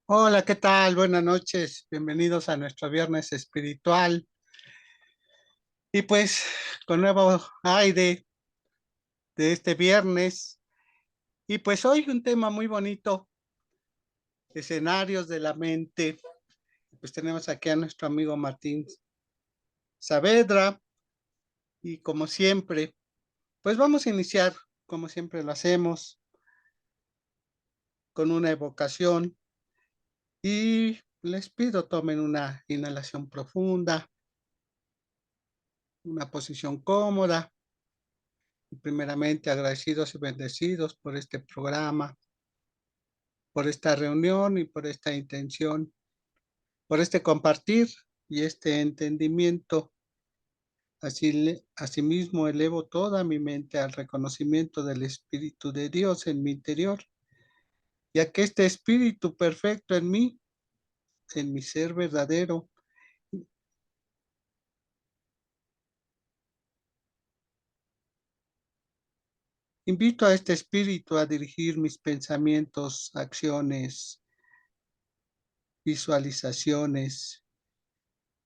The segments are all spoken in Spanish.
Hola, ¿qué tal? Buenas noches. Bienvenidos a nuestro viernes espiritual. Y pues con nuevo aire de este viernes. Y pues hoy un tema muy bonito, escenarios de la mente. Pues tenemos aquí a nuestro amigo Martín Saavedra. Y como siempre, pues vamos a iniciar, como siempre lo hacemos, con una evocación. Y les pido tomen una inhalación profunda, una posición cómoda. Primeramente agradecidos y bendecidos por este programa, por esta reunión y por esta intención, por este compartir y este entendimiento. Asimismo, elevo toda mi mente al reconocimiento del Espíritu de Dios en mi interior, ya que este Espíritu perfecto en mí, en mi ser verdadero, invito a este Espíritu a dirigir mis pensamientos, acciones, visualizaciones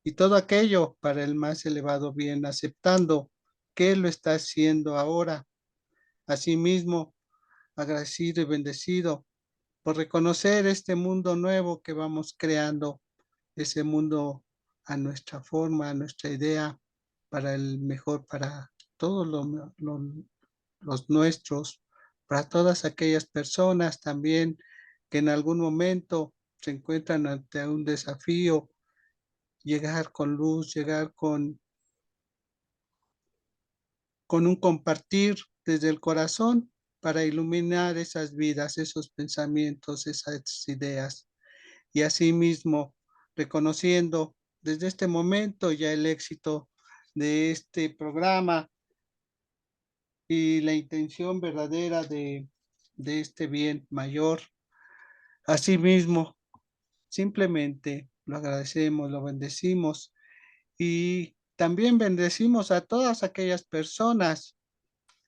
y todo aquello para el más elevado bien, aceptando que Él lo está haciendo ahora. Asimismo, agradecido y bendecido por reconocer este mundo nuevo que vamos creando, ese mundo a nuestra forma, a nuestra idea, para el mejor, para todos los nuestros, para todas aquellas personas también que en algún momento se encuentran ante un desafío, llegar con luz, llegar con un compartir desde el corazón para iluminar esas vidas, esos pensamientos, esas ideas. Y asimismo, reconociendo desde este momento ya el éxito de este programa y la intención verdadera de este bien mayor. Asimismo, simplemente lo agradecemos, lo bendecimos y también bendecimos a todas aquellas personas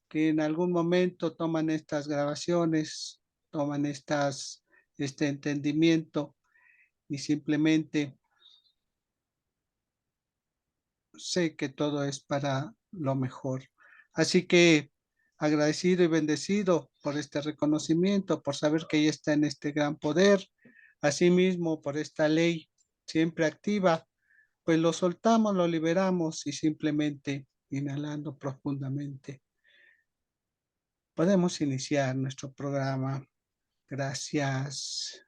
que en algún momento toman estas grabaciones, toman este entendimiento y simplemente sé que todo es para lo mejor. Así que agradecido y bendecido por este reconocimiento, por saber que ella está en este gran poder, asimismo por esta ley siempre activa, pues lo soltamos, lo liberamos y simplemente inhalando profundamente. Podemos iniciar nuestro programa. Gracias.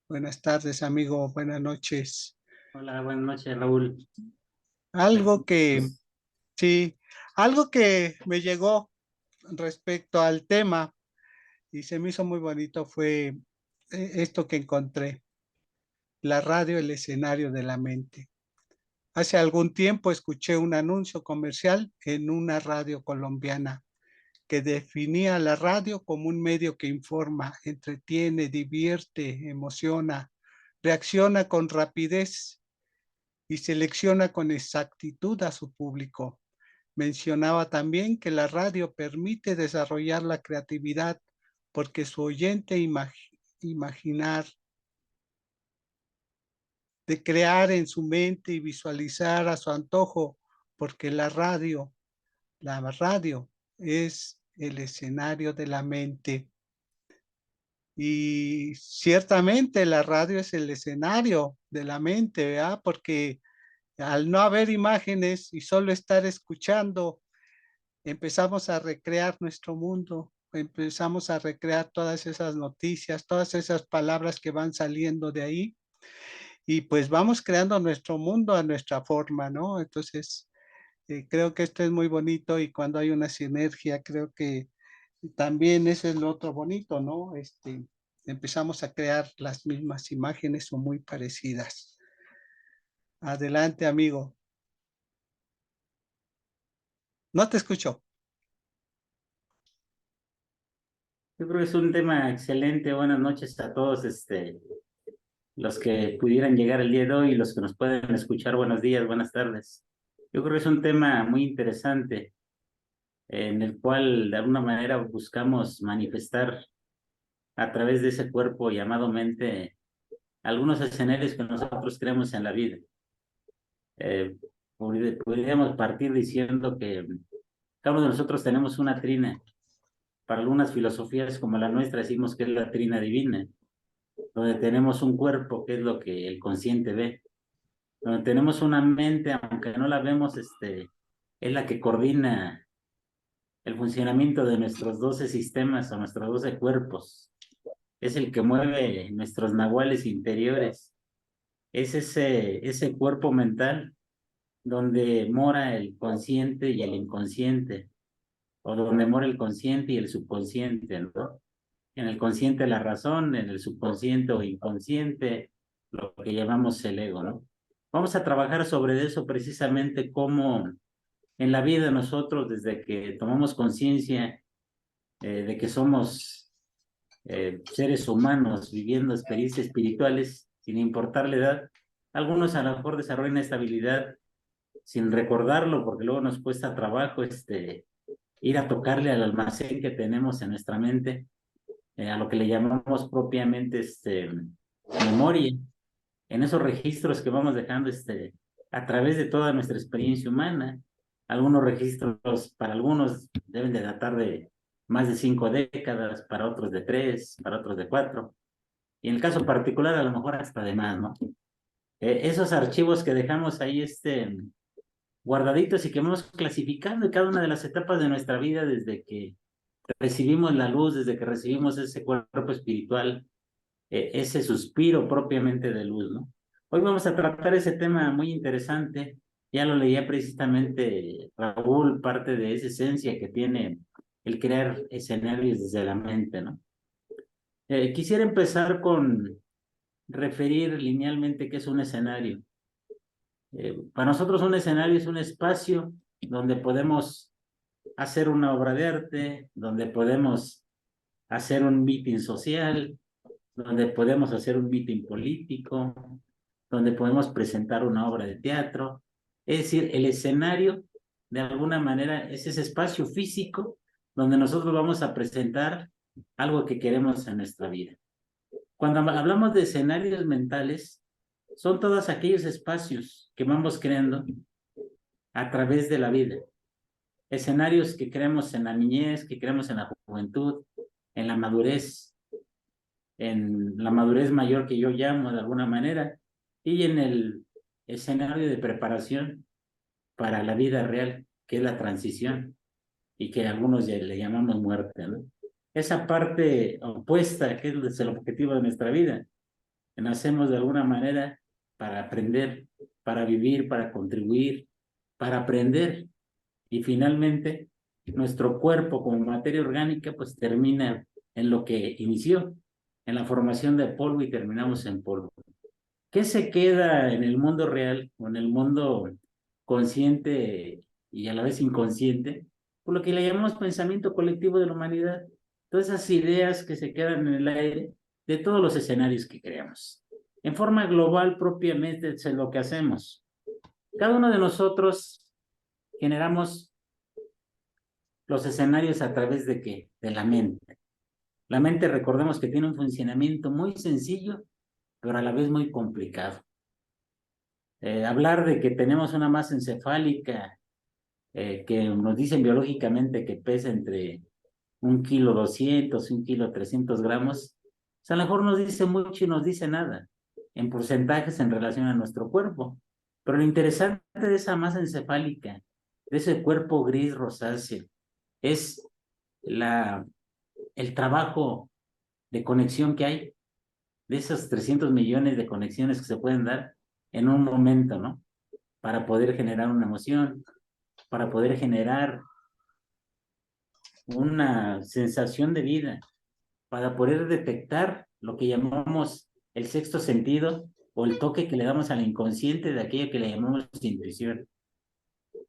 Buenas tardes, amigo. Buenas noches. Hola, buenas noches, Raúl. Algo que, Pues, sí, algo que me llegó respecto al tema y se me hizo muy bonito fue esto que encontré, la radio, el escenario de la mente. Hace algún tiempo escuché un anuncio comercial en una radio colombiana que definía la radio como un medio que informa, entretiene, divierte, emociona, reacciona con rapidez y selecciona con exactitud a su público. Mencionaba también que la radio permite desarrollar la creatividad porque su oyente imaginar, de crear en su mente y visualizar a su antojo, porque la radio es el escenario de la mente. Y ciertamente la radio es el escenario de la mente, ¿verdad? Porque al no haber imágenes y solo estar escuchando, empezamos a recrear nuestro mundo, empezamos a recrear todas esas noticias, todas esas palabras que van saliendo de ahí y pues vamos creando nuestro mundo a nuestra forma, ¿no? Entonces, creo que esto es muy bonito y cuando hay una sinergia, creo que también eso es lo otro bonito, ¿no? Empezamos a crear las mismas imágenes o muy parecidas. Adelante, amigo. No te escucho. yo creo que es un tema excelente. Buenas noches a todos, los que pudieran llegar el día de hoy y los que nos pueden escuchar. Buenos días, buenas tardes. Yo creo que es un tema muy interesante en el cual de alguna manera buscamos manifestar a través de ese cuerpo llamado mente algunos escenarios que nosotros creemos en la vida. Podríamos partir diciendo que cada uno de nosotros tenemos una trina. Para algunas filosofías como la nuestra decimos que es la trina divina, donde tenemos un cuerpo que es lo que el consciente ve, donde tenemos una mente, aunque no la vemos, es la que coordina el funcionamiento de nuestros 12 sistemas o nuestros 12 cuerpos. Es el que mueve nuestros nahuales interiores. Es ese cuerpo mental donde mora el consciente y el inconsciente, o donde mora el consciente y el subconsciente, ¿no? En el consciente la razón, en el subconsciente o inconsciente, lo que llamamos el ego, ¿no? Vamos a trabajar sobre eso precisamente como en la vida nosotros, desde que tomamos conciencia de que somos seres humanos viviendo experiencias espirituales, sin importar la edad, algunos a lo mejor desarrollan esta habilidad sin recordarlo, porque luego nos cuesta trabajo ir a tocarle al almacén que tenemos en nuestra mente, a lo que le llamamos propiamente memoria, en esos registros que vamos dejando a través de toda nuestra experiencia humana. Algunos registros para algunos deben de datar de más de 5 décadas, para otros de 3, para otros de 4, y en el caso particular a lo mejor hasta de más, ¿no? Esos archivos que dejamos ahí guardaditos y que vamos clasificando en cada una de las etapas de nuestra vida, desde que recibimos la luz, desde que recibimos ese cuerpo espiritual, ese suspiro propiamente de luz, ¿no? Hoy vamos a tratar ese tema muy interesante. Ya lo leía precisamente Raúl, parte de esa esencia que tiene el crear escenarios desde la mente, ¿no? Quisiera empezar con referir linealmente qué es un escenario. Para nosotros un escenario es un espacio donde podemos hacer una obra de arte, donde podemos hacer un meeting social, donde podemos hacer un meeting político, donde podemos presentar una obra de teatro. Es decir, el escenario, de alguna manera, es ese espacio físico donde nosotros vamos a presentar algo que queremos en nuestra vida. Cuando hablamos de escenarios mentales, son todos aquellos espacios que vamos creando a través de la vida. Escenarios que creemos en la niñez, que creemos en la juventud, en la madurez mayor que yo llamo de alguna manera, y en el escenario de preparación para la vida real, que es la transición, y que algunos ya le llamamos muerte, ¿no? Esa parte opuesta, que es el objetivo de nuestra vida. Nacemos de alguna manera para aprender, para vivir, para contribuir, para aprender, y finalmente nuestro cuerpo como materia orgánica pues termina en lo que inició, en la formación de polvo, y terminamos en polvo. ¿Qué se queda en el mundo real o en el mundo consciente y a la vez inconsciente? Por lo que le llamamos pensamiento colectivo de la humanidad. Todas esas ideas que se quedan en el aire de todos los escenarios que creamos. En forma global propiamente es lo que hacemos. Cada uno de nosotros generamos los escenarios a través de ¿qué? De la mente. La mente, recordemos que tiene un funcionamiento muy sencillo, pero a la vez muy complicado. Hablar de que tenemos una masa encefálica que nos dicen biológicamente que pesa entre 1,2 kilos, 1,3 gramos, pues a lo mejor nos dice mucho y nos dice nada en porcentajes en relación a nuestro cuerpo. Pero lo interesante de esa masa encefálica, de ese cuerpo gris rosáceo, es el trabajo de conexión que hay, de esos 300 millones de conexiones que se pueden dar en un momento, ¿no? Para poder generar una emoción, para poder generar una sensación de vida, para poder detectar lo que llamamos el sexto sentido, o el toque que le damos al inconsciente de aquello que le llamamos intuición.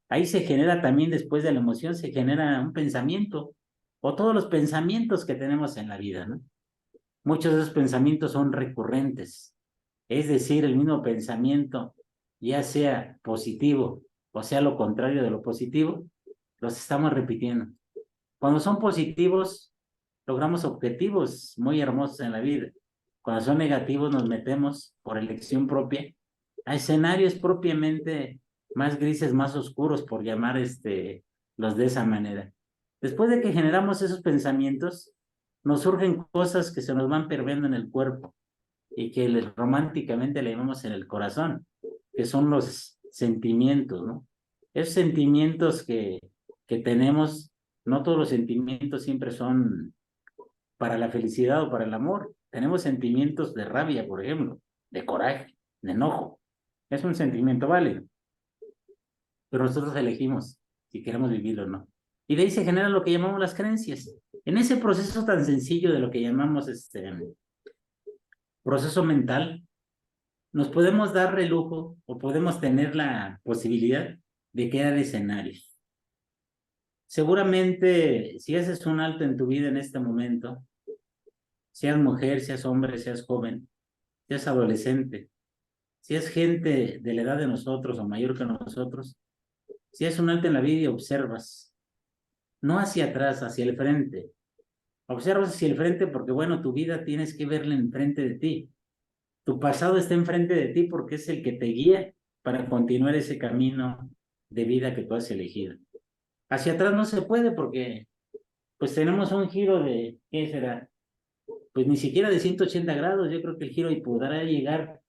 Ahí se genera también, después de la emoción, se genera un pensamiento, o todos los pensamientos que tenemos en la vida, ¿no? Muchos de esos pensamientos son recurrentes, es decir, el mismo pensamiento, ya sea positivo o sea lo contrario de lo positivo, los estamos repitiendo. Cuando son positivos, logramos objetivos muy hermosos en la vida. Cuando son negativos nos metemos por elección propia a escenarios propiamente más grises, más oscuros, por llamar los de esa manera. Después de que generamos esos pensamientos, nos surgen cosas que se nos van perdiendo en el cuerpo y que románticamente le llamamos en el corazón, que son los sentimientos, ¿no? Esos sentimientos que tenemos, no todos los sentimientos siempre son para la felicidad o para el amor. Tenemos sentimientos de rabia, por ejemplo, de coraje, de enojo. Es un sentimiento válido, pero nosotros elegimos si queremos vivirlo o no. Y de ahí se generan lo que llamamos las creencias. En ese proceso tan sencillo de lo que llamamos proceso mental, nos podemos dar el lujo o podemos tener la posibilidad de crear escenarios. Seguramente, si haces un alto en tu vida en este momento, seas mujer, seas hombre, seas joven, seas adolescente, seas gente de la edad de nosotros o mayor que nosotros, si haces un alto en la vida y observas, no hacia atrás, hacia el frente. Observas hacia el frente porque, bueno, tu vida tienes que verla enfrente de ti. Tu pasado está enfrente de ti porque es el que te guía para continuar ese camino de vida que tú has elegido. Hacia atrás no se puede porque pues tenemos un giro de, ¿qué será? Pues ni siquiera de 180 grados. Yo creo que el giro y podrá llegar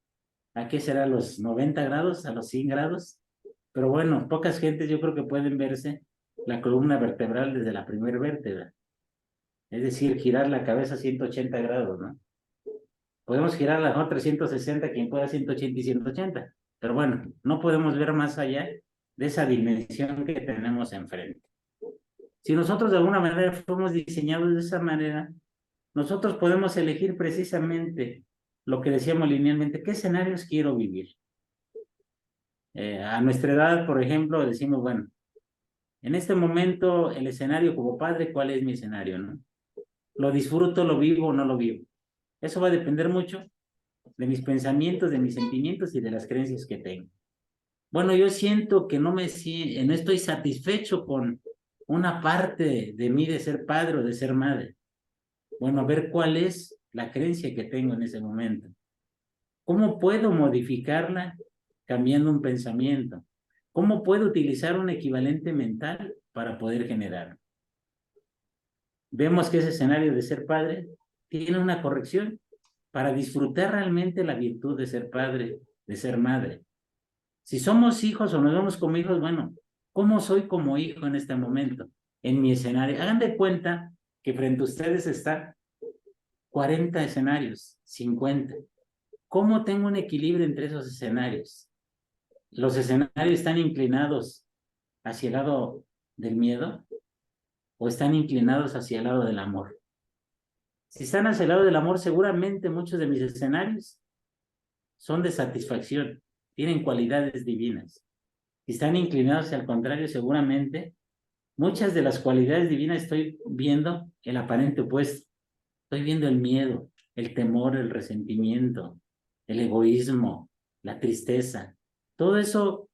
a, ¿qué será? Los 90 grados, a los 100 grados. Pero bueno, pocas gentes yo creo que pueden verse la columna vertebral desde la primera vértebra. Es decir, girar la cabeza 180 grados, ¿no? Podemos girar a lo mejor 360, quien pueda 180 y 180. Pero bueno, no podemos ver más allá de esa dimensión que tenemos enfrente. Si nosotros de alguna manera fuimos diseñados de esa manera, nosotros podemos elegir precisamente lo que decíamos linealmente, ¿qué escenarios quiero vivir? A nuestra edad, por ejemplo, decimos, bueno, en este momento el escenario como padre, ¿cuál es mi escenario, no? ¿Lo disfruto, lo vivo o no lo vivo? Eso va a depender mucho de mis pensamientos, de mis sentimientos y de las creencias que tengo. Bueno, yo siento que no estoy satisfecho con una parte de mí de ser padre o de ser madre. Bueno, a ver cuál es la creencia que tengo en ese momento. ¿Cómo puedo modificarla cambiando un pensamiento? ¿Cómo puedo utilizar un equivalente mental para poder generar? Vemos que ese escenario de ser padre tiene una corrección para disfrutar realmente la virtud de ser padre, de ser madre. Si somos hijos o nos vemos como hijos, bueno, ¿cómo soy como hijo en este momento? En mi escenario. Hagan de cuenta que frente a ustedes está 40 escenarios, 50. ¿Cómo tengo un equilibrio entre esos escenarios? ¿Los escenarios están inclinados hacia el lado del miedo o están inclinados hacia el lado del amor? Si están hacia el lado del amor, seguramente muchos de mis escenarios son de satisfacción, tienen cualidades divinas. Si están inclinados hacia el contrario, seguramente muchas de las cualidades divinas estoy viendo el aparente opuesto. Estoy viendo el miedo, el temor, el resentimiento, el egoísmo, la tristeza. Todo eso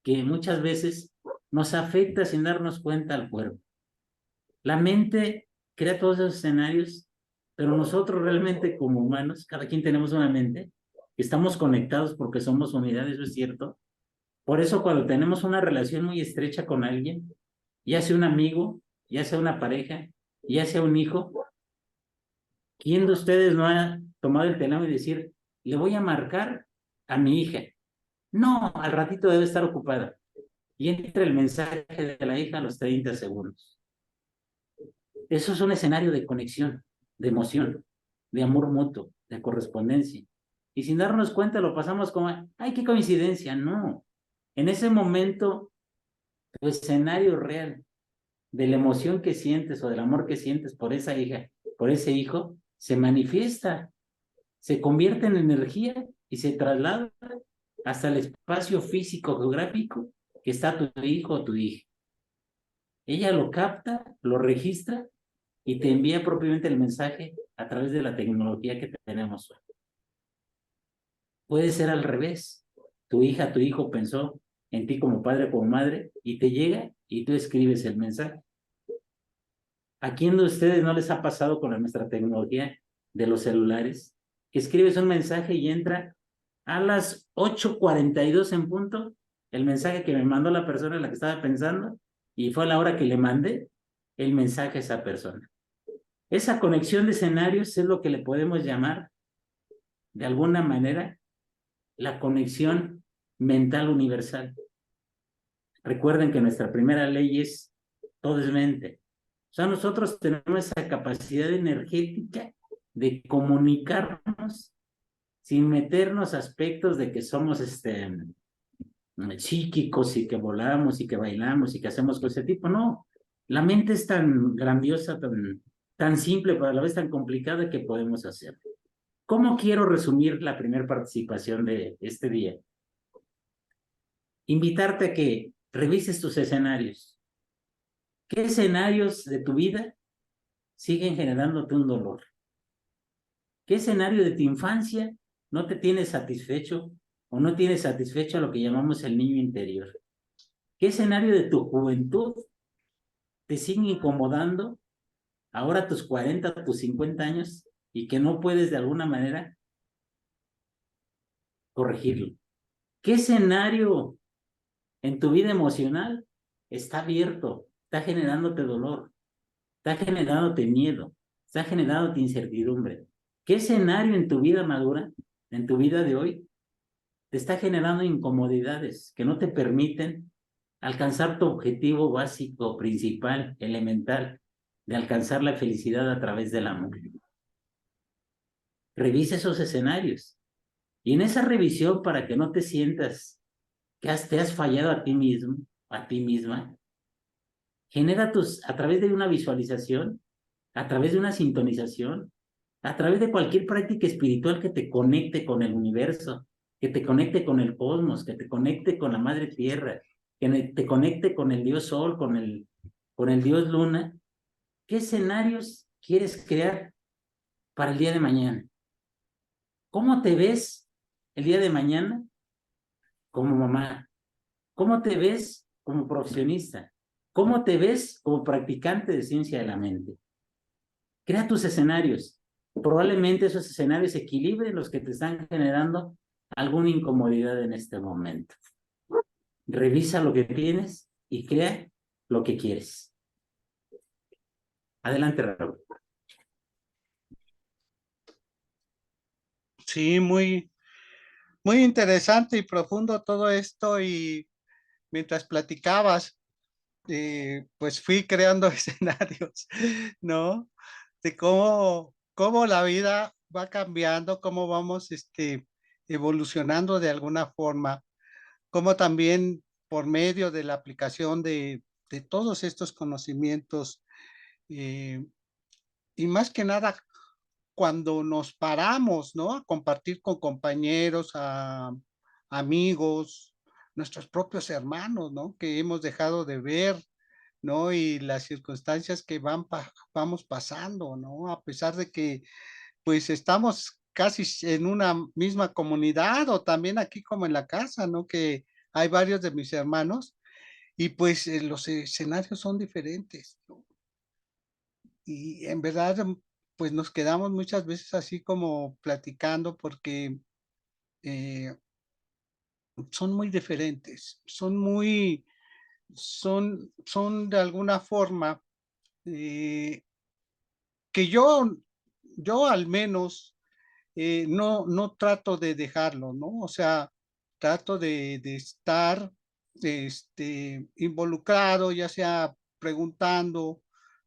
que muchas veces nos afecta sin darnos cuenta al cuerpo. La mente crea todos esos escenarios, pero nosotros realmente como humanos, cada quien tenemos una mente, estamos conectados porque somos unidad, eso es cierto. Por eso cuando tenemos una relación muy estrecha con alguien, ya sea un amigo, ya sea una pareja, ya sea un hijo, ¿quién de ustedes no ha tomado el teléfono y decir, le voy a marcar a mi hija? No, al ratito debe estar ocupada. Y entra el mensaje de la hija a los 30 segundos. Eso es un escenario de conexión, de emoción, de amor mutuo, de correspondencia. Y sin darnos cuenta lo pasamos como, ay, qué coincidencia. No, en ese momento, tu escenario real de la emoción que sientes o del amor que sientes por esa hija, por ese hijo, se manifiesta, se convierte en energía y se traslada hasta el espacio físico geográfico que está tu hijo o tu hija. Ella lo capta, lo registra y te envía propiamente el mensaje a través de la tecnología que tenemos hoy. Puede ser al revés. Tu hija, tu hijo pensó en ti como padre, como madre, y te llega y tú escribes el mensaje. ¿A quién de ustedes no les ha pasado con nuestra tecnología de los celulares que escribes un mensaje y entra a las 8:42 en punto, el mensaje que me mandó la persona en la que estaba pensando, y fue a la hora que le mandé el mensaje a esa persona. Esa conexión de escenarios es lo que le podemos llamar, de alguna manera, la conexión mental universal. Recuerden que nuestra primera ley es todo es mente. O sea, nosotros tenemos esa capacidad energética de comunicarnos sin meternos aspectos de que somos psíquicos y que volamos y que bailamos y que hacemos cosas de ese tipo. No, la mente es tan grandiosa, tan simple, pero a la vez tan complicada que podemos hacerlo. ¿Cómo quiero resumir la primera participación de este día? Invitarte a que revises tus escenarios. ¿Qué escenarios de tu vida siguen generándote un dolor? ¿Qué escenario de tu infancia no te tiene satisfecho o no tiene satisfecho a lo que llamamos el niño interior? ¿Qué escenario de tu juventud te sigue incomodando ahora a tus 40, a tus 50 años y que no puedes de alguna manera corregirlo? ¿Qué escenario en tu vida emocional está abierto, está generándote dolor, está generándote miedo, está generándote incertidumbre? ¿Qué escenario en tu vida madura, en tu vida de hoy, te está generando incomodidades que no te permiten alcanzar tu objetivo básico, principal, elemental, de alcanzar la felicidad a través del amor? Revisa esos escenarios. Y en esa revisión, para que no te sientas que te has fallado a ti mismo, a ti misma, genera a través de una visualización, a través de una sintonización, a través de cualquier práctica espiritual que te conecte con el universo, que te conecte con el cosmos, que te conecte con la madre tierra, que te conecte con el dios sol, con el dios luna. ¿Qué escenarios quieres crear para el día de mañana? ¿Cómo te ves el día de mañana como mamá? ¿Cómo te ves como profesionista? ¿Cómo te ves como practicante de ciencia de la mente? Crea tus escenarios. Probablemente esos escenarios equilibren los que te están generando alguna incomodidad en este momento. Revisa lo que tienes y crea lo que quieres. Adelante, Raúl. Sí, muy, muy interesante y profundo todo esto y mientras platicabas, pues fui creando escenarios, ¿no? De cómo la vida va cambiando, cómo vamos, evolucionando de alguna forma, cómo también por medio de la aplicación de todos estos conocimientos, eh, y más que nada cuando nos paramos, ¿no? A compartir con compañeros, amigos, nuestros propios hermanos, ¿no? Que hemos dejado de ver, ¿no? Y las circunstancias que vamos pasando, ¿no? A pesar de que, pues, estamos casi en una misma comunidad o también aquí como en la casa, ¿no? Que hay varios de mis hermanos y pues los escenarios son diferentes, ¿no? Y en verdad, pues nos quedamos muchas veces así como platicando porque eh, son muy diferentes, son de alguna forma eh, que yo al menos no trato de dejarlo, ¿no? O sea, trato de estar involucrado, ya sea preguntando,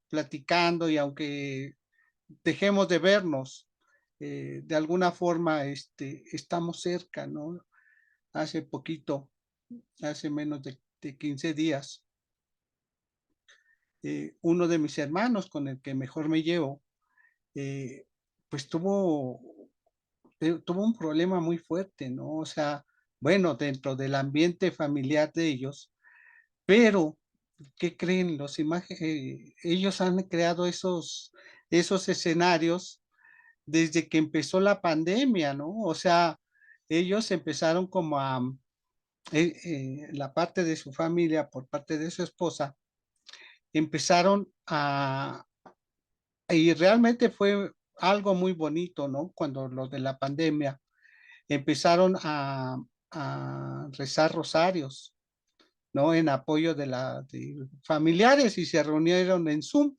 platicando, y aunque dejemos de vernos, de alguna forma estamos cerca, ¿no? Hace poquito, hace menos de 15 días, uno de mis hermanos con el que mejor me llevo, eh, pues tuvo un problema muy fuerte, ¿no? O sea, bueno, dentro del ambiente familiar de ellos, pero, ¿qué creen? Ellos han creado esos escenarios desde que empezó la pandemia, ¿no? O sea, ellos empezaron como la parte de su familia, por parte de su esposa, empezaron y realmente fue algo muy bonito, ¿no? Cuando lo de la pandemia empezaron a rezar rosarios, ¿no? En apoyo de familiares y se reunieron en Zoom.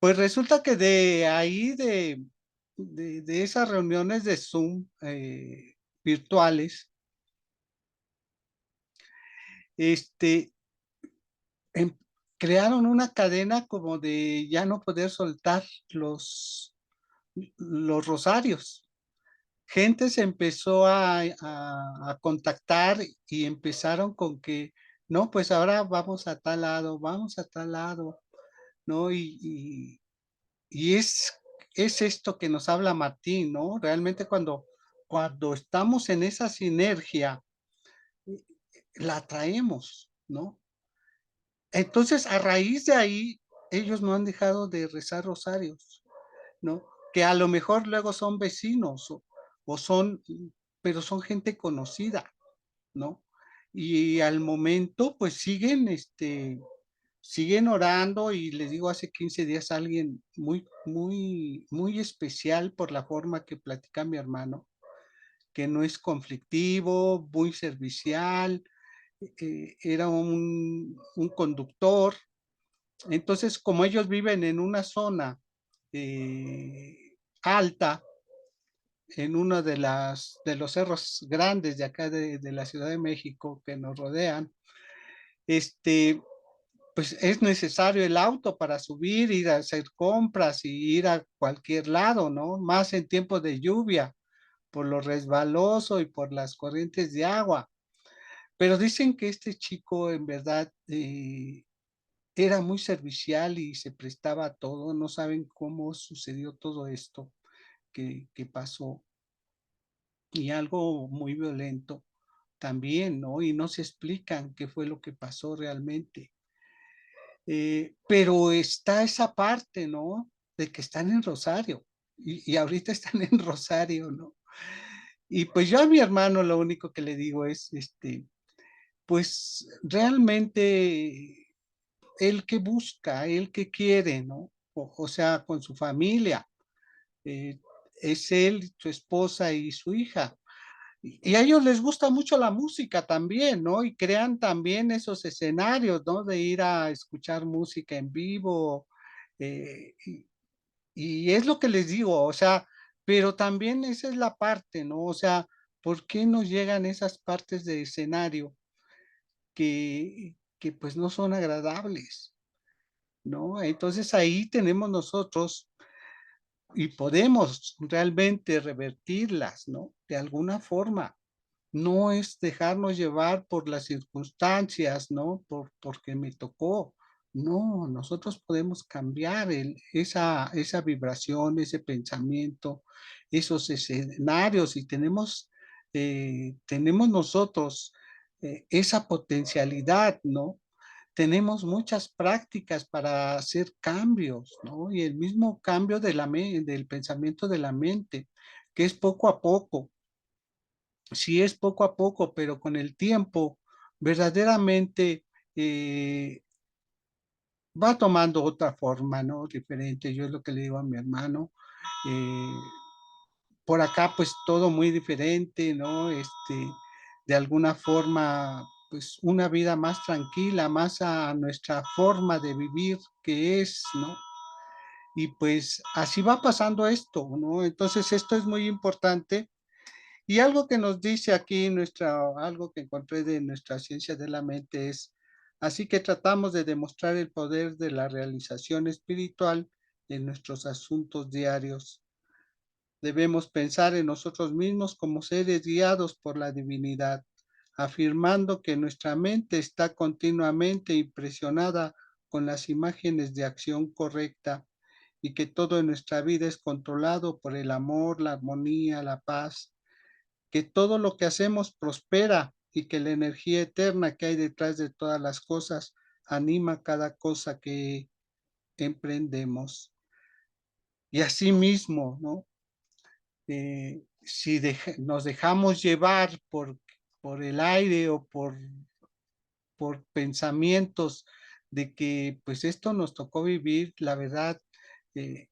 Pues resulta que de ahí, de esas reuniones de Zoom virtuales, este, em- crearon una cadena como de ya no poder soltar los rosarios. Gente se empezó a contactar y empezaron con que, no, pues ahora vamos a tal lado, vamos a tal lado, ¿no? Y es esto que nos habla Martín, ¿no? Realmente cuando estamos en esa sinergia, la traemos, ¿no? Entonces, a raíz de ahí, ellos no han dejado de rezar rosarios, ¿no? Que a lo mejor luego son vecinos o son, pero son gente conocida, ¿no? Y al momento, pues siguen orando y les digo, hace 15 días alguien muy, muy, muy especial por la forma que platica mi hermano, que no es conflictivo, muy servicial, era un conductor. Entonces, como ellos viven en una zona alta, en uno de los cerros grandes de acá de la Ciudad de México que nos rodean, este, pues es necesario el auto para subir, ir a hacer compras y ir a cualquier lado, ¿no? Más en tiempos de lluvia, por lo resbaloso y por las corrientes de agua. Pero dicen que este chico en verdad era muy servicial y se prestaba a todo. No saben cómo sucedió todo esto que pasó. Y algo muy violento también, ¿no? Y no se explican qué fue lo que pasó realmente. Pero está esa parte, ¿no? De que están en Rosario y ahorita están en Rosario, ¿no? Y pues yo a mi hermano lo único que le digo es, pues realmente él que busca, él que quiere, ¿no? O sea, con su familia, eh, es él, su esposa y su hija. Y a ellos les gusta mucho la música también, ¿no? Y crean también esos escenarios, ¿no? De ir a escuchar música en vivo. eh, y, y es lo que les digo, o sea, pero también esa es la parte, ¿no? O sea, ¿por qué nos llegan esas partes de escenario que pues no son agradables, ¿no? Entonces ahí tenemos nosotros y podemos realmente revertirlas, ¿no? De alguna forma. No es dejarnos llevar por las circunstancias, ¿no? Porque me tocó. No, nosotros podemos cambiar esa vibración, ese pensamiento, esos escenarios y tenemos nosotros esa potencialidad, ¿no? Tenemos muchas prácticas para hacer cambios, ¿no? Y el mismo cambio del pensamiento de la mente, que es poco a poco. Sí es poco a poco, pero con el tiempo verdaderamente eh, va tomando otra forma, ¿no? Diferente. Yo es lo que le digo a mi hermano. eh, por acá, pues todo muy diferente, ¿no? De alguna forma, pues una vida más tranquila, más a nuestra forma de vivir que es, ¿no? Y pues así va pasando esto, ¿no? Entonces esto es muy importante. Y algo que nos dice aquí algo que encontré de nuestra ciencia de la mente es, así que tratamos de demostrar el poder de la realización espiritual en nuestros asuntos diarios. Debemos pensar en nosotros mismos como seres guiados por la divinidad, afirmando que nuestra mente está continuamente impresionada con las imágenes de acción correcta y que todo en nuestra vida es controlado por el amor, la armonía, la paz, que todo lo que hacemos prospera y que la energía eterna que hay detrás de todas las cosas anima cada cosa que emprendemos. Y así mismo, ¿no? Si nos dejamos llevar por el aire o por pensamientos de que pues esto nos tocó vivir, la verdad,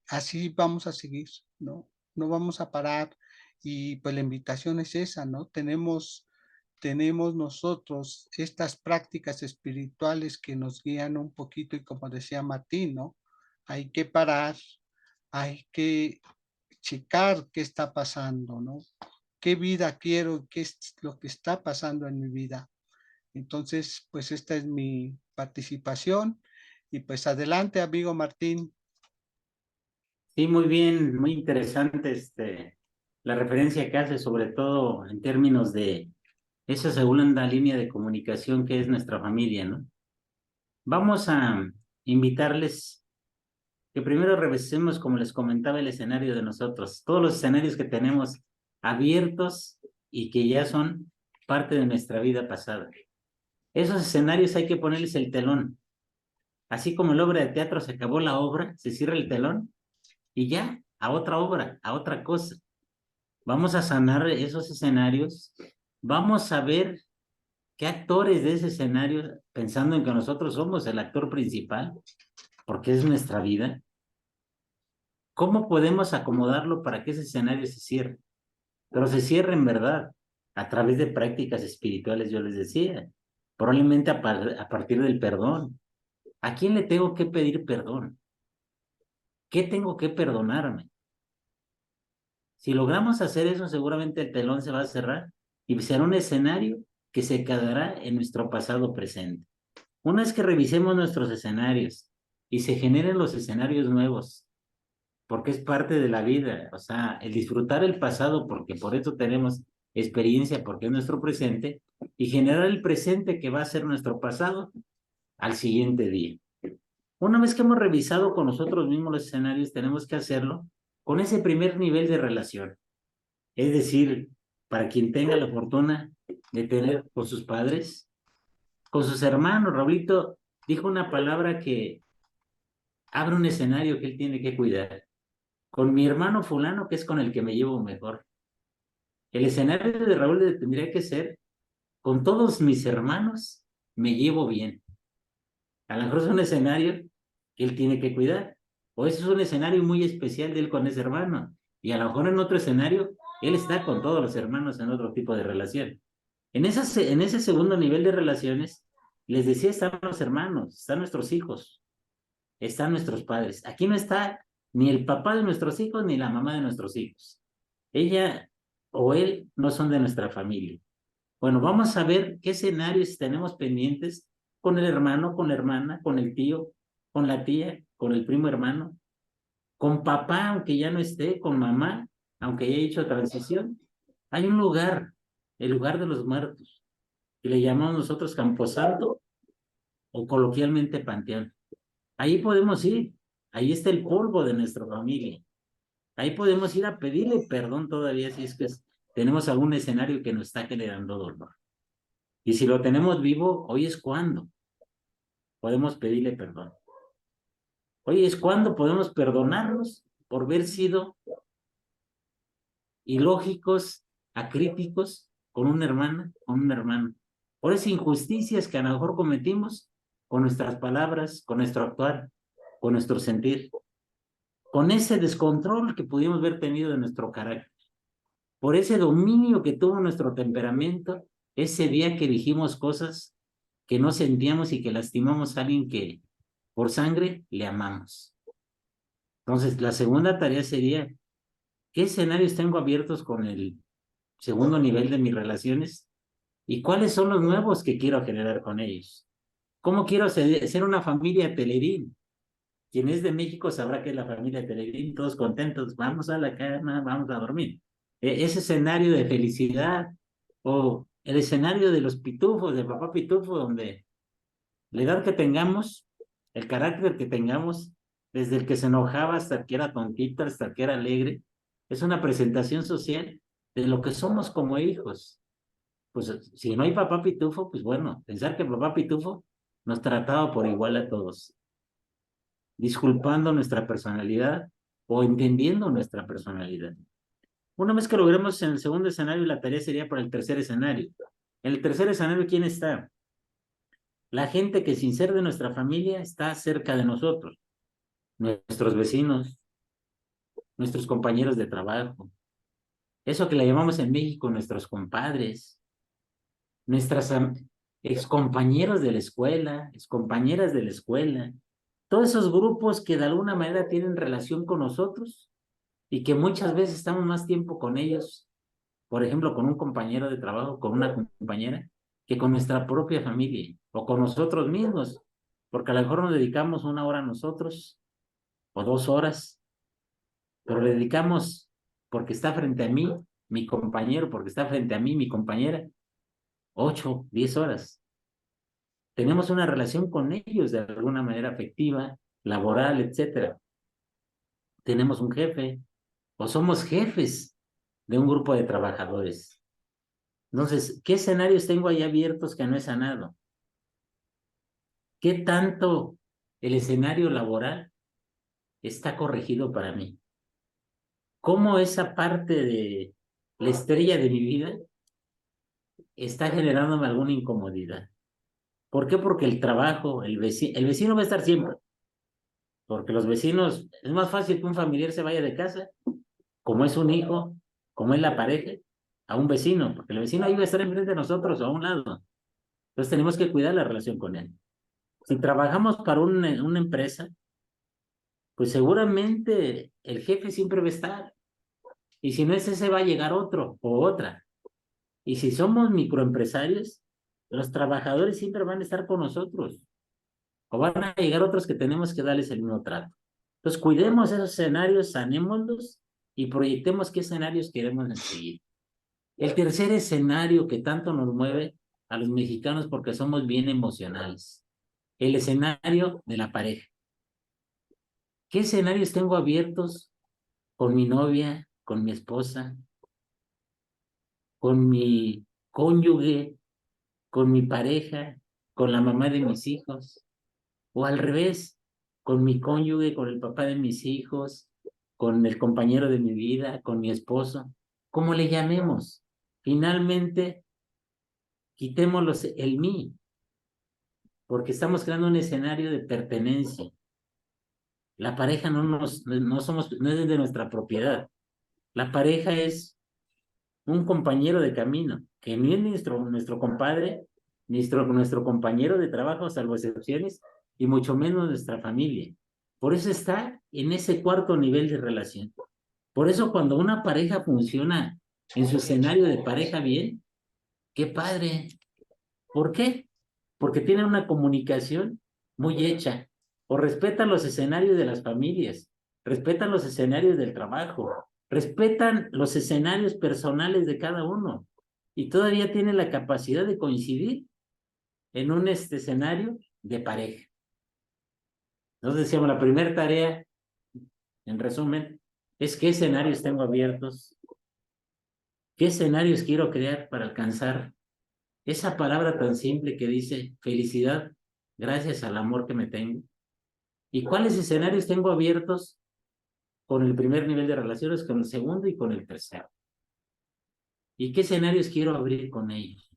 así vamos a seguir, ¿no? No vamos a parar. Y pues la invitación es esa, ¿no? Tenemos nosotros estas prácticas espirituales que nos guían un poquito y como decía Martín, ¿no? Hay que parar, hay que checar qué está pasando, ¿no? ¿Qué vida quiero? ¿Qué es lo que está pasando en mi vida? Entonces, pues esta es mi participación y pues adelante, amigo Martín. Sí, muy bien, muy interesante la referencia que hace, sobre todo en términos de esa segunda línea de comunicación que es nuestra familia, ¿no? Vamos a invitarles que primero revisemos, como les comentaba, el escenario de nosotros, todos los escenarios que tenemos abiertos y que ya son parte de nuestra vida pasada. Esos escenarios hay que ponerles el telón. Así como en la obra de teatro se acabó la obra, se cierra el telón y ya, a otra obra, a otra cosa. Vamos a sanar esos escenarios, vamos a ver qué actores de ese escenario, pensando en que nosotros somos el actor principal, porque es nuestra vida, ¿cómo podemos acomodarlo para que ese escenario se cierre? Pero se cierre en verdad, a través de prácticas espirituales, yo les decía, probablemente a partir del perdón. ¿A quién le tengo que pedir perdón? ¿Qué tengo que perdonarme? Si logramos hacer eso, seguramente el telón se va a cerrar y será un escenario que se quedará en nuestro pasado presente. Una vez que revisemos nuestros escenarios y se generen los escenarios nuevos, porque es parte de la vida, o sea, el disfrutar el pasado, porque por eso tenemos experiencia, porque es nuestro presente, y generar el presente que va a ser nuestro pasado al siguiente día. Una vez que hemos revisado con nosotros mismos los escenarios, tenemos que hacerlo con ese primer nivel de relación. Es decir, para quien tenga la fortuna de tener con sus padres, con sus hermanos. Raulito dijo una palabra que abre un escenario que él tiene que cuidar. Con mi hermano fulano, que es con el que me llevo mejor. El escenario de Raúl tendría que ser, con todos mis hermanos me llevo bien. A lo mejor es un escenario que él tiene que cuidar. O eso es un escenario muy especial de él con ese hermano. Y a lo mejor en otro escenario, él está con todos los hermanos en otro tipo de relación. En ese segundo nivel de relaciones, les decía, están los hermanos, están nuestros hijos, están nuestros padres. Aquí no está ni el papá de nuestros hijos ni la mamá de nuestros hijos. Ella o él no son de nuestra familia. Bueno, vamos a ver qué escenarios tenemos pendientes con el hermano, con la hermana, con el tío, con la tía, con el primo hermano, con papá, aunque ya no esté, con mamá, aunque haya hecho transición. Hay un lugar, el lugar de los muertos, que le llamamos nosotros Camposanto o coloquialmente Panteón. Ahí podemos ir, ahí está el polvo de nuestra familia. Ahí podemos ir a pedirle perdón todavía si es que tenemos algún escenario que nos está generando dolor. Y si lo tenemos vivo, hoy es cuando podemos pedirle perdón. Hoy es cuando podemos perdonarnos por haber sido ilógicos, acríticos con una hermana, con un hermano. Por esas injusticias que a lo mejor cometimos con nuestras palabras, con nuestro actuar, con nuestro sentir, con ese descontrol que pudimos haber tenido de nuestro carácter, por ese dominio que tuvo nuestro temperamento, ese día que dijimos cosas que no sentíamos y que lastimamos a alguien que por sangre le amamos. Entonces, la segunda tarea sería, ¿qué escenarios tengo abiertos con el segundo nivel de mis relaciones? ¿Y cuáles son los nuevos que quiero generar con ellos? ¿Cómo quiero ser una familia Telerín? Quien es de México sabrá que es la familia Telerín, todos contentos, vamos a la cama, vamos a dormir. Ese escenario de felicidad o el escenario de los pitufos, de papá pitufo, donde la edad que tengamos, el carácter que tengamos, desde el que se enojaba hasta el que era tontito, hasta el que era alegre, es una presentación social de lo que somos como hijos. Pues si no hay papá pitufo, pues bueno, pensar que papá pitufo nos trataba por igual a todos, disculpando nuestra personalidad o entendiendo nuestra personalidad. Una vez que logremos en el segundo escenario, la tarea sería para el tercer escenario. En el tercer escenario, ¿quién está? La gente que sin ser de nuestra familia está cerca de nosotros. nuestros vecinos, nuestros compañeros de trabajo, eso que le llamamos en México nuestros compadres, nuestras excompañeros de la escuela, excompañeras de la escuela, todos esos grupos que de alguna manera tienen relación con nosotros y que muchas veces estamos más tiempo con ellos, por ejemplo, con un compañero de trabajo, con una compañera, que con nuestra propia familia o con nosotros mismos, porque a lo mejor nos dedicamos 1 hora a nosotros o 2 horas, pero le dedicamos porque está frente a mí mi compañero, porque está frente a mí mi compañera, 8, 10 horas. Tenemos una relación con ellos de alguna manera afectiva, laboral, etcétera. Tenemos un jefe o somos jefes de un grupo de trabajadores. Entonces, ¿qué escenarios tengo ahí abiertos que no he sanado? ¿Qué tanto el escenario laboral está corregido para mí? ¿Cómo esa parte de la estrella de mi vida está generándome alguna incomodidad? ¿Por qué? Porque el trabajo, el vecino va a estar siempre, porque los vecinos, es más fácil que un familiar se vaya de casa, como es un hijo, como es la pareja, a un vecino, porque el vecino ahí va a estar enfrente de nosotros o a un lado. Entonces tenemos que cuidar la relación con él. Si trabajamos para una empresa, pues seguramente el jefe siempre va a estar. Y si no es ese, va a llegar otro o otra. Y si somos microempresarios, los trabajadores siempre van a estar con nosotros. O van a llegar otros que tenemos que darles el mismo trato. Entonces, cuidemos esos escenarios, sanémoslos y proyectemos qué escenarios queremos seguir. El tercer escenario que tanto nos mueve a los mexicanos porque somos bien emocionales. El escenario de la pareja. ¿Qué escenarios tengo abiertos con mi novia, con mi esposa, con mi cónyuge, con mi pareja, con la mamá de mis hijos? O al revés, con mi cónyuge, con el papá de mis hijos, con el compañero de mi vida, con mi esposo, como le llamemos. Finalmente, quitémoslos el mí, porque estamos creando un escenario de pertenencia. La pareja no es de nuestra propiedad. La pareja es un compañero de camino, que ni es nuestro compadre, nuestro compañero de trabajo, salvo excepciones, y mucho menos nuestra familia. Por eso está en ese cuarto nivel de relación. Por eso cuando una pareja funciona en su escenario de pareja bien, qué padre. ¿Por qué? Porque tienen una comunicación muy hecha, o respetan los escenarios de las familias, respetan los escenarios del trabajo, respetan los escenarios personales de cada uno, y todavía tienen la capacidad de coincidir en un escenario de pareja. Entonces decíamos, la primera tarea, en resumen, es qué escenarios tengo abiertos, qué escenarios quiero crear para alcanzar esa palabra tan simple que dice felicidad gracias al amor que me tengo. ¿Y cuáles escenarios tengo abiertos con el primer nivel de relaciones, con el segundo y con el tercero? ¿Y qué escenarios quiero abrir con ellos?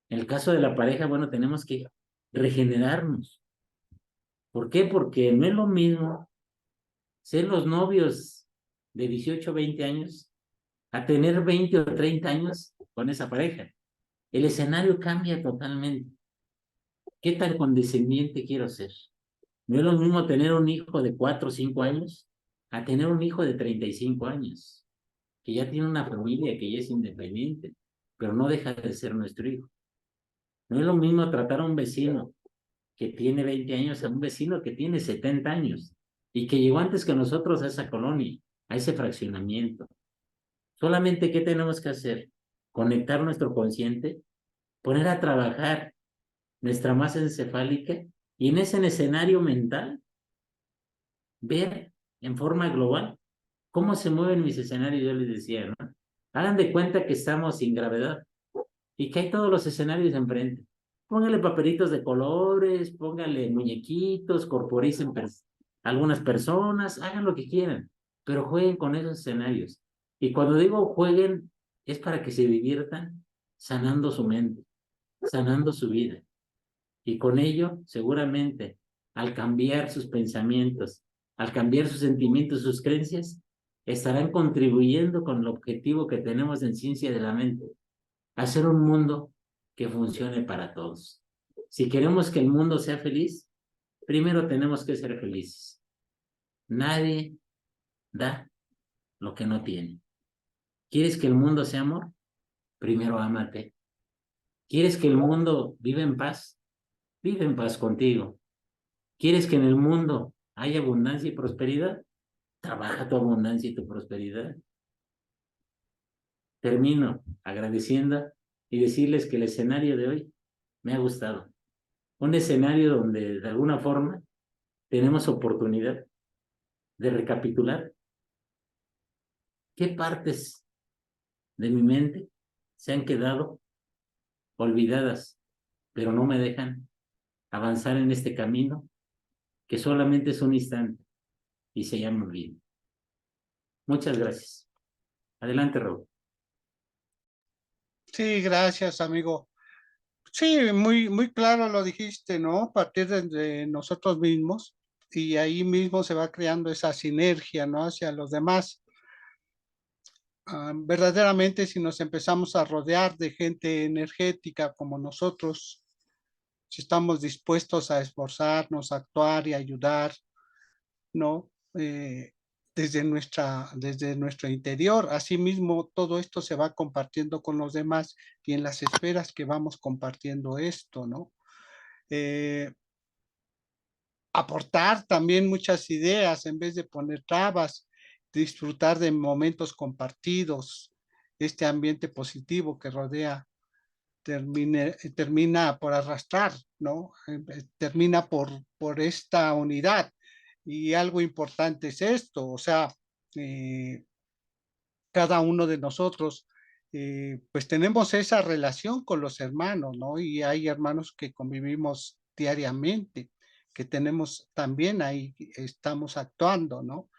En el caso de la pareja, bueno, tenemos que regenerarnos. ¿Por qué? Porque no es lo mismo ser los novios de 18 o 20 años a tener 20 o 30 años con esa pareja. El escenario cambia totalmente. ¿Qué tan condescendiente quiero ser? No es lo mismo tener un hijo de 4 o 5 años a tener un hijo de 35 años, que ya tiene una familia, que ya es independiente, pero no deja de ser nuestro hijo. No es lo mismo tratar a un vecino que tiene 20 años a un vecino que tiene 70 años y que llegó antes que nosotros a esa colonia, a ese fraccionamiento. Solamente, ¿qué tenemos que hacer? Conectar nuestro consciente, poner a trabajar nuestra masa encefálica y en ese escenario mental ver en forma global cómo se mueven mis escenarios. Yo les decía, ¿no? Hagan de cuenta que estamos sin gravedad y que hay todos los escenarios enfrente. Póngale papelitos de colores, póngale muñequitos, corporicen algunas personas, hagan lo que quieran, pero jueguen con esos escenarios. Y cuando digo jueguen, es para que se diviertan sanando su mente, sanando su vida. Y con ello, seguramente, al cambiar sus pensamientos, al cambiar sus sentimientos, sus creencias, estarán contribuyendo con el objetivo que tenemos en Ciencia de la Mente, hacer un mundo que funcione para todos. Si queremos que el mundo sea feliz, primero tenemos que ser felices. Nadie da lo que no tiene. ¿Quieres que el mundo sea amor? Primero ámate. ¿Quieres que el mundo viva en paz? Vive en paz contigo. ¿Quieres que en el mundo haya abundancia y prosperidad? Trabaja tu abundancia y tu prosperidad. Termino agradeciendo y decirles que el escenario de hoy me ha gustado. Un escenario donde de alguna forma tenemos oportunidad de recapitular qué partes de mi mente se han quedado olvidadas, pero no me dejan avanzar en este camino que solamente es un instante y se llama vida. Muchas gracias. Adelante, Raúl. Sí, gracias, amigo. Sí, muy claro lo dijiste, ¿no? A partir de nosotros mismos y ahí mismo se va creando esa sinergia, ¿no? Hacia los demás. Verdaderamente, si nos empezamos a rodear de gente energética como nosotros, si estamos dispuestos a esforzarnos, a actuar y ayudar, ¿no? Desde nuestro interior. Asimismo, todo esto se va compartiendo con los demás y en las esferas que vamos compartiendo esto, ¿no? Eh, Aportar también muchas ideas en vez de poner trabas, disfrutar de momentos compartidos, este ambiente positivo que rodea termina por arrastrar, ¿no? Termina por esta unidad. Y algo importante es esto, o sea, eh, cada uno de nosotros, pues tenemos esa relación con los hermanos, ¿no? Y hay hermanos que convivimos diariamente, que tenemos también ahí, estamos actuando, ¿no?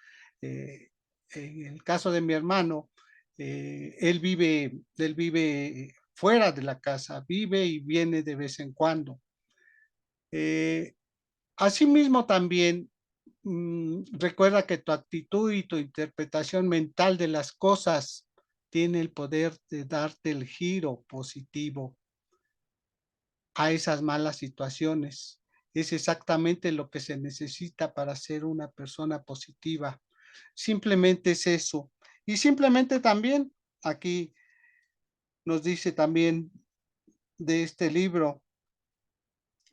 Eh, en el caso de mi hermano, él vive fuera de la casa, vive y viene de vez en cuando. Eh, Asimismo también recuerda que tu actitud y tu interpretación mental de las cosas tiene el poder de darte el giro positivo a esas malas situaciones. Es exactamente lo que se necesita para ser una persona positiva. Simplemente es eso. Y simplemente también, aquí nos dice también de este libro,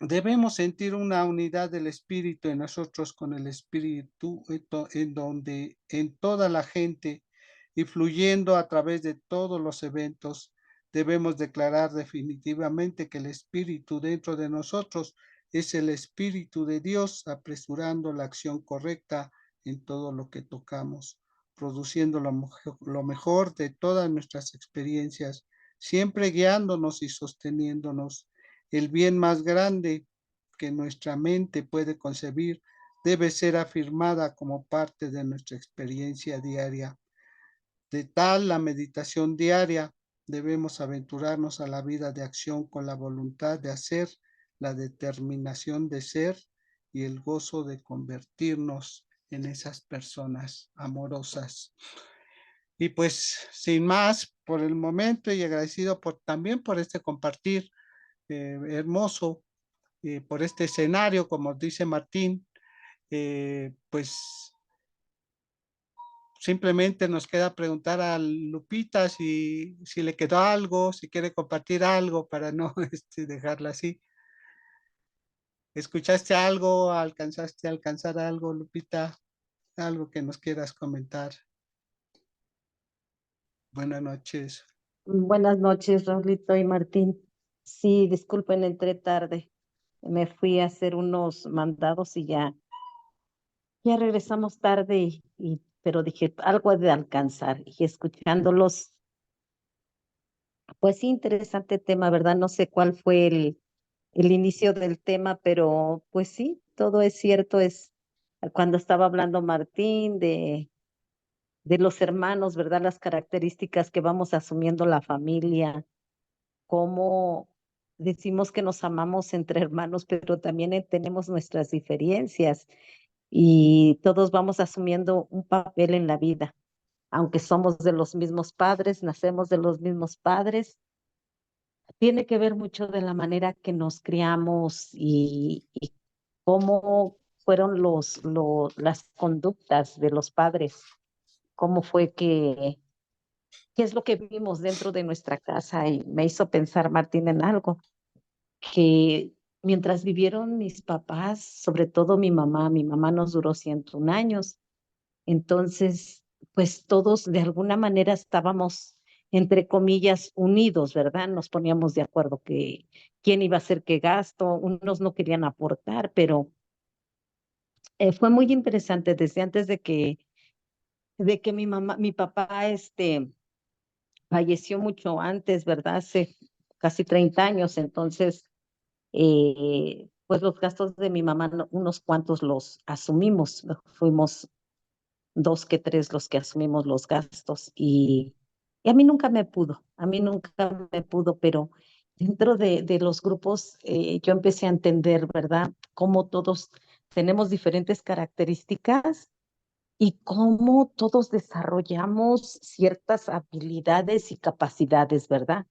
debemos sentir una unidad del Espíritu en nosotros con el Espíritu, en donde en toda la gente y fluyendo a través de todos los eventos, debemos declarar definitivamente que el Espíritu dentro de nosotros es el Espíritu de Dios, apresurando la acción correcta en todo lo que tocamos, produciendo lo mejor de todas nuestras experiencias, siempre guiándonos y sosteniéndonos. El bien más grande que nuestra mente puede concebir debe ser afirmada como parte de nuestra experiencia diaria. De tal la meditación diaria, debemos aventurarnos a la vida de acción con la voluntad de hacer, la determinación de ser y el gozo de convertirnos en esas personas amorosas. Y pues sin más por el momento y agradecido también por este compartir hermoso, por este escenario, como dice Martín, pues simplemente nos queda preguntar a Lupita si le quedó algo, si quiere compartir algo para no dejarla así. ¿Escuchaste algo? ¿Alcanzaste a alcanzar algo, Lupita? ¿Algo que nos quieras comentar? Buenas noches. Buenas noches, Raulito y Martín. Sí, disculpen, entré tarde. Me fui a hacer unos mandados y ya regresamos tarde, pero dije, algo de alcanzar. Y escuchándolos, pues sí, interesante tema, ¿verdad? No sé cuál fue el inicio del tema, pero pues sí, todo es cierto. Es cuando estaba hablando Martín de los hermanos, ¿verdad? Las características que vamos asumiendo la familia, cómo decimos que nos amamos entre hermanos, pero también tenemos nuestras diferencias y todos vamos asumiendo un papel en la vida. Aunque somos de los mismos padres, nacemos de los mismos padres, tiene que ver mucho de la manera que nos criamos y cómo fueron las conductas de los padres, cómo fue qué es lo que vimos dentro de nuestra casa. Y me hizo pensar, Martín, en algo, que mientras vivieron mis papás, sobre todo mi mamá nos duró 101 años, entonces, pues todos de alguna manera estábamos, entre comillas, unidos, ¿verdad? Nos poníamos de acuerdo que quién iba a hacer qué gasto, unos no querían aportar, pero fue muy interesante desde antes de que mi papá, falleció mucho antes, ¿verdad? Hace casi 30 años, entonces, pues los gastos de mi mamá, unos cuantos los asumimos, fuimos dos que tres los que asumimos los gastos y a mí nunca me pudo, pero dentro de los grupos yo empecé a entender, ¿verdad? Cómo todos tenemos diferentes características y cómo todos desarrollamos ciertas habilidades y capacidades, ¿verdad?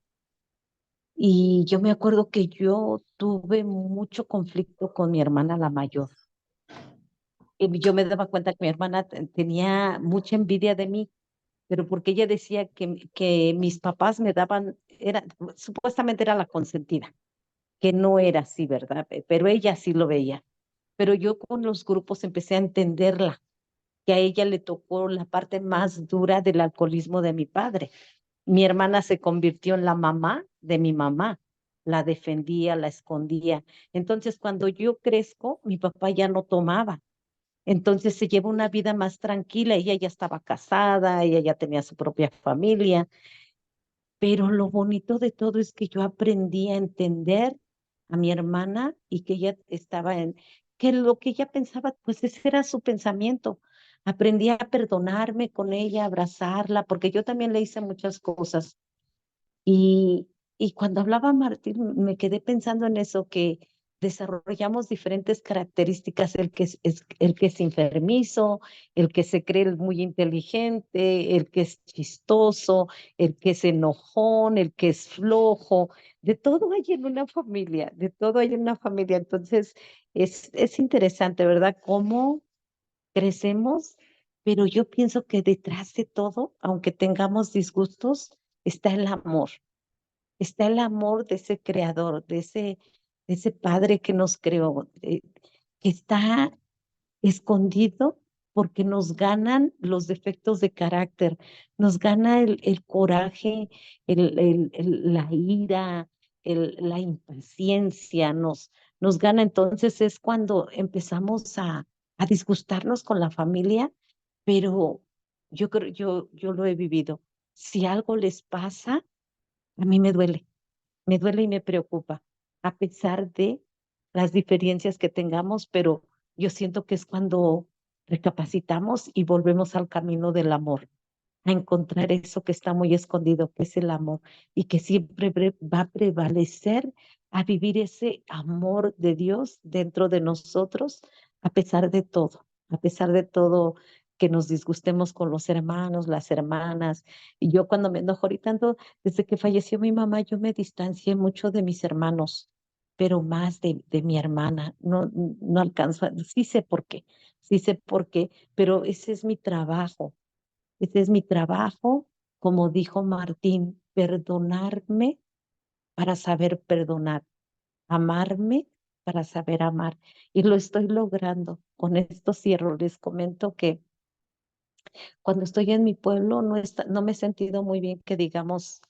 Y yo me acuerdo que yo tuve mucho conflicto con mi hermana la mayor. Y yo me daba cuenta que mi hermana tenía mucha envidia de mí, pero porque ella decía que mis papás me daban, supuestamente era la consentida, que no era así, ¿verdad? Pero ella sí lo veía. Pero yo con los grupos empecé a entenderla, que a ella le tocó la parte más dura del alcoholismo de mi padre. Mi hermana se convirtió en la mamá de mi mamá, la defendía, la escondía. Entonces, cuando yo crezco, mi papá ya no tomaba. Entonces se lleva una vida más tranquila, ella ya estaba casada, ella ya tenía su propia familia, pero lo bonito de todo es que yo aprendí a entender a mi hermana y que ella estaba que lo que ella pensaba, pues ese era su pensamiento. Aprendí a perdonarme con ella, abrazarla, porque yo también le hice muchas cosas y, y cuando hablaba Martín, me quedé pensando en eso, que desarrollamos diferentes características, el que es enfermizo, el que se cree muy inteligente, el que es chistoso, el que es enojón, el que es flojo, de todo hay en una familia, de todo hay en una familia. Entonces, es interesante, ¿verdad? Cómo crecemos, pero yo pienso que detrás de todo, aunque tengamos disgustos, está el amor, está el amor de ese creador, de ese padre que nos creó, que está escondido porque nos ganan los defectos de carácter, nos gana el coraje, la ira, la impaciencia, nos gana. Entonces es cuando empezamos a disgustarnos con la familia, pero yo creo, yo lo he vivido. Si algo les pasa, a mí me duele y me preocupa, a pesar de las diferencias que tengamos, pero yo siento que es cuando recapacitamos y volvemos al camino del amor, a encontrar eso que está muy escondido, que es el amor, y que siempre va a prevalecer a vivir ese amor de Dios dentro de nosotros, a pesar de todo que nos disgustemos con los hermanos, las hermanas. Y yo cuando me enojo ahorita, desde que falleció mi mamá, yo me distancié mucho de mis hermanos, pero más de mi hermana. No alcanzo, sí sé por qué, pero ese es mi trabajo. Ese es mi trabajo, como dijo Martín, perdonarme para saber perdonar, amarme para saber amar. Y lo estoy logrando. Con esto cierro. Les comento que cuando estoy en mi pueblo no me he sentido muy bien, que digamos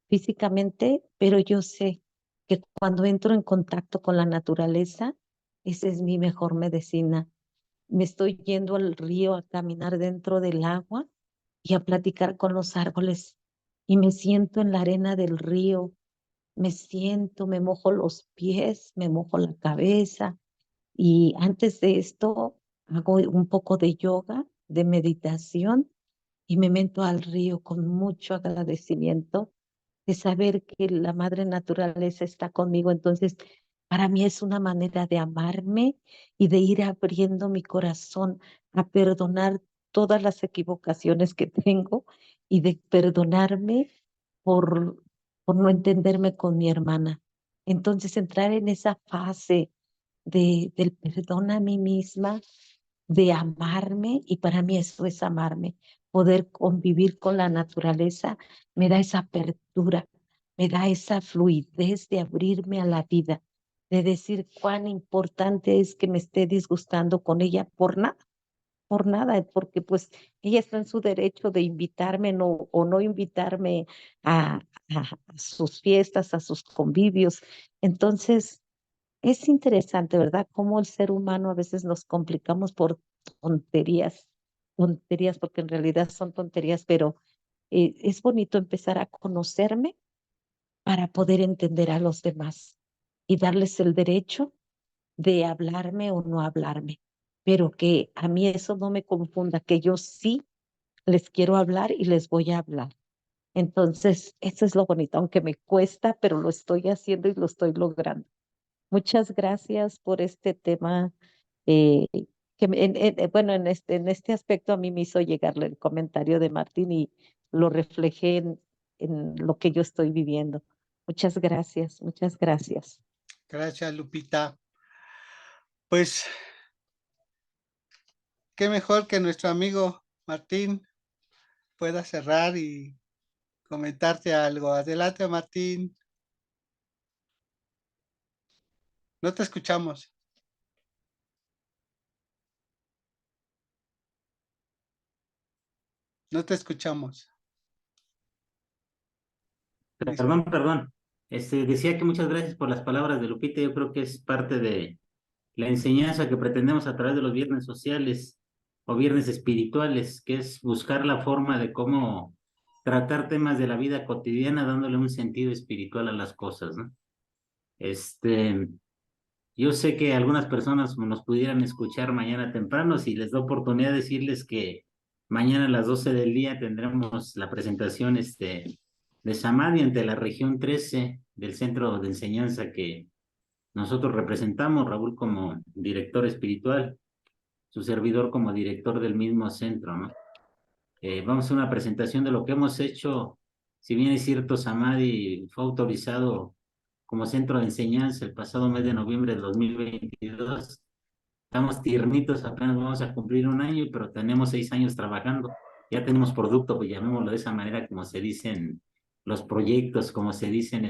físicamente, pero yo sé que cuando entro en contacto con la naturaleza, esa es mi mejor medicina. Me estoy yendo al río a caminar dentro del agua y a platicar con los árboles y me siento en la arena del río, me siento, me mojo los pies, me mojo la cabeza y antes de esto hago un poco de yoga, de meditación y me meto al río con mucho agradecimiento de saber que la madre naturaleza está conmigo. Entonces, para mí es una manera de amarme y de ir abriendo mi corazón a perdonar todas las equivocaciones que tengo y de perdonarme por, por no entenderme con mi hermana. Entonces, entrar en esa fase del perdón a mí misma, de amarme, y para mí eso es amarme, poder convivir con la naturaleza, me da esa apertura, me da esa fluidez de abrirme a la vida, de decir cuán importante es que me esté disgustando con ella por nada, porque pues ella está en su derecho de invitarme o no invitarme a sus fiestas, a sus convivios. Entonces, es interesante, ¿verdad? Cómo el ser humano a veces nos complicamos por tonterías, tonterías, porque en realidad son tonterías, pero es bonito empezar a conocerme para poder entender a los demás y darles el derecho de hablarme o no hablarme, pero que a mí eso no me confunda, que yo sí les quiero hablar y les voy a hablar. Entonces, eso es lo bonito, aunque me cuesta, pero lo estoy haciendo y lo estoy logrando. Muchas gracias por este tema, eh, que bueno, en este aspecto a mí me hizo llegarle el comentario de Martín y lo reflejé en lo que yo estoy viviendo. Muchas gracias, muchas gracias. Gracias, Lupita. Pues, qué mejor que nuestro amigo Martín pueda cerrar y comentarte algo. Adelante, Martín. No te escuchamos. No te escuchamos. Perdón, perdón. Decía que muchas gracias por las palabras de Lupita. Yo creo que es parte de la enseñanza que pretendemos a través de los viernes sociales o viernes espirituales, que es buscar la forma de cómo tratar temas de la vida cotidiana dándole un sentido espiritual a las cosas, ¿no? Yo sé que algunas personas nos pudieran escuchar mañana temprano, si les da oportunidad de decirles que mañana a las 12 del día tendremos la presentación de Samadhi ante la región 13 del centro de enseñanza que nosotros representamos, Raúl como director espiritual, su servidor como director del mismo centro, ¿no? Vamos a hacer una presentación de lo que hemos hecho. Si bien es cierto, Samadhi fue autorizado como centro de enseñanza el pasado mes de noviembre de 2022. Estamos tiernitos, apenas vamos a cumplir un año, pero tenemos 6 años trabajando. Ya tenemos producto, pues llamémoslo de esa manera, como se dicen los proyectos, como se dicen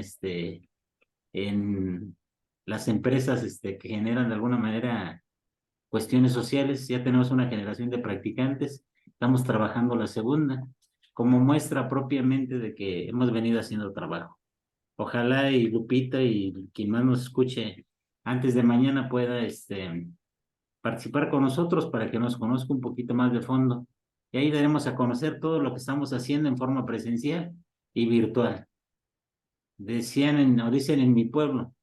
en las empresas que generan de alguna manera cuestiones sociales. Ya tenemos una generación de practicantes, estamos trabajando la segunda, como muestra propiamente de que hemos venido haciendo trabajo. Ojalá y Lupita y quien más nos escuche antes de mañana pueda participar con nosotros para que nos conozca un poquito más de fondo. Y ahí daremos a conocer todo lo que estamos haciendo en forma presencial y virtual. Dicen en mi pueblo,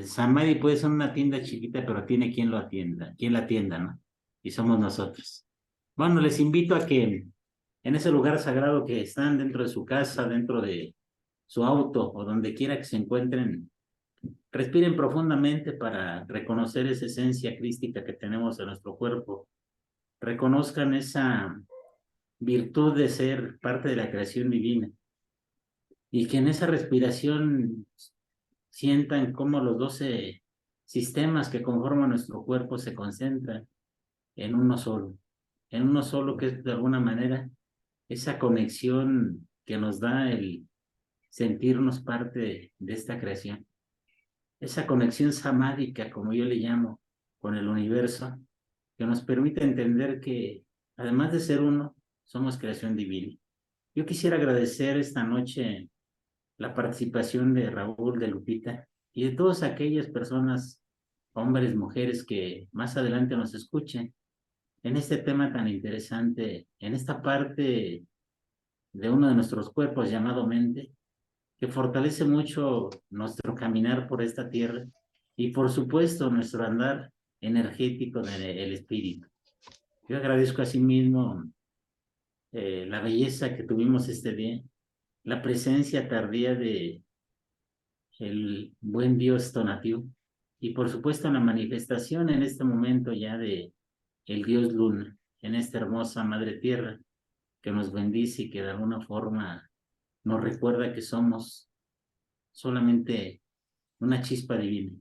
Samadhi puede ser una tienda chiquita, pero tiene quien lo atienda, quien la atienda, ¿no? Y somos nosotros. Bueno, les invito a que en ese lugar sagrado que están dentro de su casa, dentro de su auto o donde quiera que se encuentren, respiren profundamente para reconocer esa esencia crística que tenemos en nuestro cuerpo. Reconozcan esa virtud de ser parte de la creación divina y que en esa respiración sientan cómo los 12 sistemas que conforman nuestro cuerpo se concentran en uno solo que es de alguna manera esa conexión que nos da el sentirnos parte de esta creación, esa conexión samádica, como yo le llamo, con el universo, que nos permite entender que además de ser uno, somos creación divina. Yo quisiera agradecer esta noche la participación de Raúl, de Lupita y de todas aquellas personas, hombres, mujeres, que más adelante nos escuchen en este tema tan interesante, en esta parte de uno de nuestros cuerpos llamado mente, que fortalece mucho nuestro caminar por esta tierra y por supuesto nuestro andar energético del espíritu. Yo agradezco asimismo la belleza que tuvimos este día, la presencia tardía de el buen Dios Tonatiuh, y por supuesto la manifestación en este momento ya de el Dios Luna, en esta hermosa Madre Tierra, que nos bendice y que de alguna forma nos recuerda que somos solamente una chispa divina,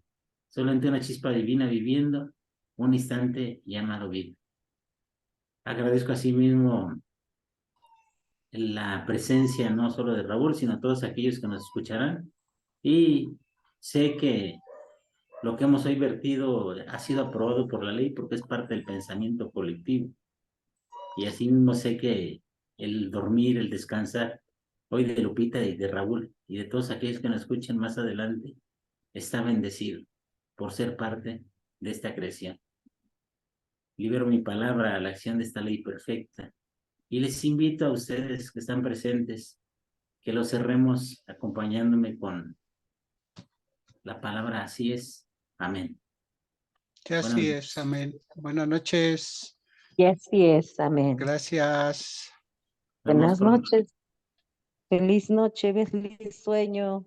solamente una chispa divina viviendo un instante llamado vida. Agradezco asimismo la presencia no solo de Raúl, sino a todos aquellos que nos escucharán, y sé que lo que hemos hoy vertido ha sido aprobado por la ley porque es parte del pensamiento colectivo, y asimismo sé que el dormir, el descansar, hoy de Lupita y de Raúl y de todos aquellos que nos escuchen más adelante, está bendecido por ser parte de esta creación. Libero mi palabra a la acción de esta ley perfecta y les invito a ustedes que están presentes que lo cerremos acompañándome con la palabra así es. Amén. Que así es, amén. Buenas noches. Y así es, amén. Gracias. Vemos Buenas por noches. Feliz noche, feliz sueño.